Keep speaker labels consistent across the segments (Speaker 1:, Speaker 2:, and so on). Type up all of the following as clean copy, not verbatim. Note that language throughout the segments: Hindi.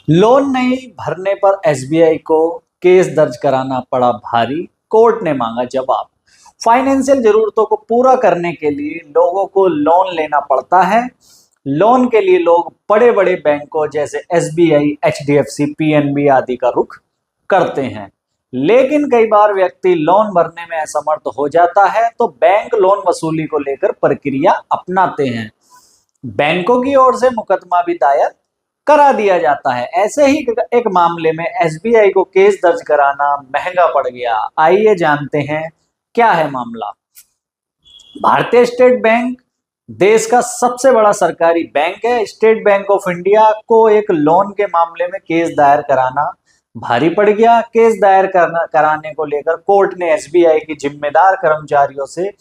Speaker 1: लोन नहीं भरने पर एसबीआई को केस दर्ज कराना पड़ा भारी, कोर्ट ने मांगा जवाब। फाइनेंशियल जरूरतों को पूरा करने के लिए लोगों को लोन लेना पड़ता है। लोन के लिए लोग बड़े बड़े बैंकों जैसे एसबीआई, एचडीएफसी, पीएनबी आदि का रुख करते हैं। लेकिन कई बार व्यक्ति लोन भरने में असमर्थ हो जाता है तो बैंक लोन वसूली को लेकर प्रक्रिया अपनाते हैं। बैंकों की ओर से मुकदमा भी दायर करा दिया जाता है। ऐसे ही एक मामले में एसबीआई को केस दर्ज कराना महंगा पड़ गया। आइए जानते हैं क्या है मामला। भारतीय स्टेट बैंक देश का सबसे बड़ा सरकारी बैंक है। स्टेट बैंक ऑफ इंडिया को एक लोन के मामले में केस दायर कराना भारी पड़ गया। केस दायर कराने को लेकर कोर्ट ने एसबीआई की जिम्मेदार कर्मचारियों से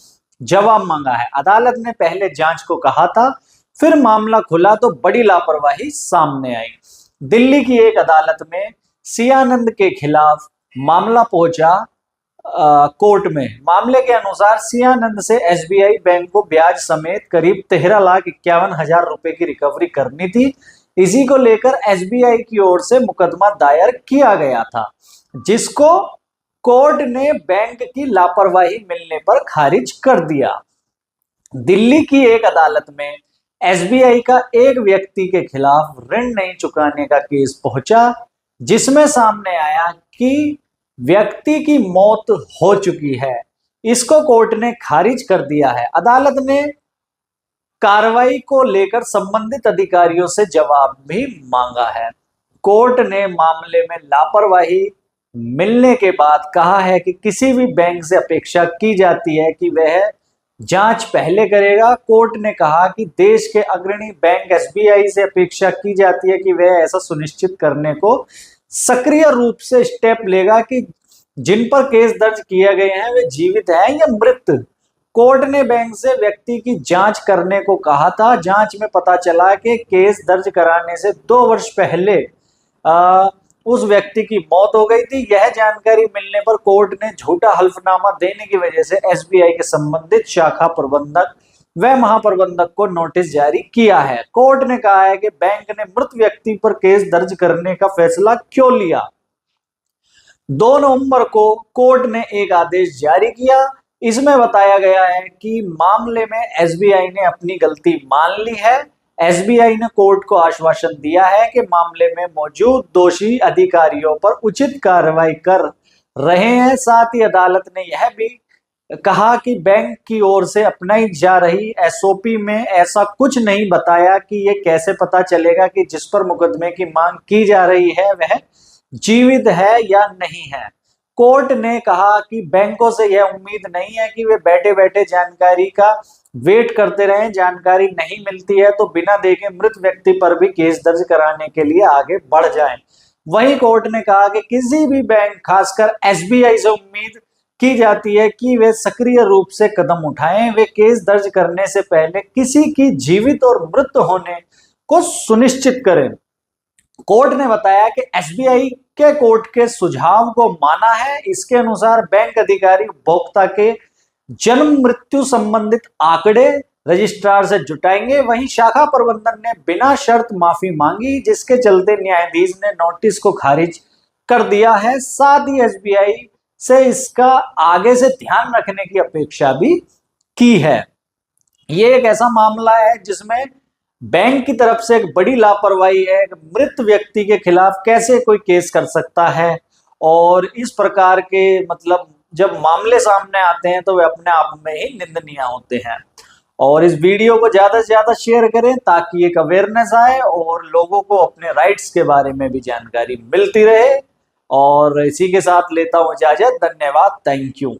Speaker 1: जवाब मांगा है। अदालत ने पहले जांच को कहा था, फिर मामला खुला तो बड़ी लापरवाही सामने आई। दिल्ली की एक अदालत में सियानंद के खिलाफ मामला पहुंचा कोर्ट में। मामले के अनुसार सियानंद से एसबीआई बैंक को ब्याज समेत करीब 13,51,000 रुपए की रिकवरी करनी थी। इसी को लेकर एसबीआई की ओर से मुकदमा दायर किया गया था, जिसको कोर्ट ने बैंक की लापरवाही मिलने पर खारिज कर दिया। दिल्ली की एक अदालत में एसबीआई का एक व्यक्ति के खिलाफ ऋण नहीं चुकाने का केस पहुंचा, जिसमें सामने आया कि व्यक्ति की मौत हो चुकी है। इसको कोर्ट ने खारिज कर दिया है। अदालत ने कार्रवाई को लेकर संबंधित अधिकारियों से जवाब भी मांगा है। कोर्ट ने मामले में लापरवाही मिलने के बाद कहा है कि किसी भी बैंक से अपेक्षा की जाती है कि वह जांच पहले करेगा। कोर्ट ने कहा कि देश के अग्रणी बैंक एसबीआई से अपेक्षा की जाती है कि वह ऐसा सुनिश्चित करने को सक्रिय रूप से स्टेप लेगा कि जिन पर केस दर्ज किए गए हैं वे जीवित हैं या मृत। कोर्ट ने बैंक से व्यक्ति की जांच करने को कहा था। जांच में पता चला कि केस दर्ज कराने से 2 वर्ष पहले उस व्यक्ति की मौत हो गई थी। यह जानकारी मिलने पर कोर्ट ने झूठा हल्फनामा देने की वजह से एसबीआई के संबंधित शाखा प्रबंधक व महाप्रबंधक को नोटिस जारी किया है। कोर्ट ने कहा है कि बैंक ने मृत व्यक्ति पर केस दर्ज करने का फैसला क्यों लिया। 2 नवंबर को कोर्ट ने एक आदेश जारी किया। इसमें बताया गया है कि मामले में एसबीआई ने अपनी गलती मान ली है। एसबीआई ने कोर्ट को आश्वासन दिया है कि मामले में मौजूद दोषी अधिकारियों पर उचित कार्रवाई कर रहे हैं। साथ ही अदालत ने यह भी कहा कि बैंक की ओर से अपनाई जा रही एसओपी में ऐसा कुछ नहीं बताया कि ये कैसे पता चलेगा कि जिस पर मुकदमे की मांग की जा रही है वह जीवित है या नहीं है। कोर्ट ने कहा कि बैंकों से यह उम्मीद नहीं है कि वे बैठे बैठे जानकारी का वेट करते रहें। जानकारी नहीं मिलती है तो बिना देखे मृत व्यक्ति पर भी केस दर्ज कराने के लिए आगे बढ़ जाएं। वहीं कोर्ट ने कहा कि किसी भी बैंक, खासकर एसबीआई से उम्मीद की जाती है कि वे सक्रिय रूप से कदम उठाएं। वे केस दर्ज करने से पहले किसी की जीवित और मृत होने को सुनिश्चित करें। कोर्ट ने बताया कि एसबीआई के कोर्ट के सुझाव को माना है। इसके अनुसार बैंक अधिकारी उपभोक्ता के जन्म मृत्यु संबंधित आंकड़े रजिस्ट्रार से जुटाएंगे। वहीं शाखा प्रबंधन ने बिना शर्त माफी मांगी, जिसके चलते न्यायाधीश ने नोटिस को खारिज कर दिया है। साथ ही एसबीआई से इसका आगे से ध्यान रखने की अपेक्षा भी की है। ये एक ऐसा मामला है जिसमें बैंक की तरफ से एक बड़ी लापरवाही है। एक मृत व्यक्ति के खिलाफ कैसे कोई केस कर सकता है, और इस प्रकार के जब मामले सामने आते हैं तो वे अपने आप में ही निंदनीय होते हैं। और इस वीडियो को ज्यादा से ज्यादा शेयर करें ताकि एक अवेयरनेस आए और लोगों को अपने राइट्स के बारे में भी जानकारी मिलती रहे। और इसी के साथ लेता हूं इजाजत। धन्यवाद। Thank you.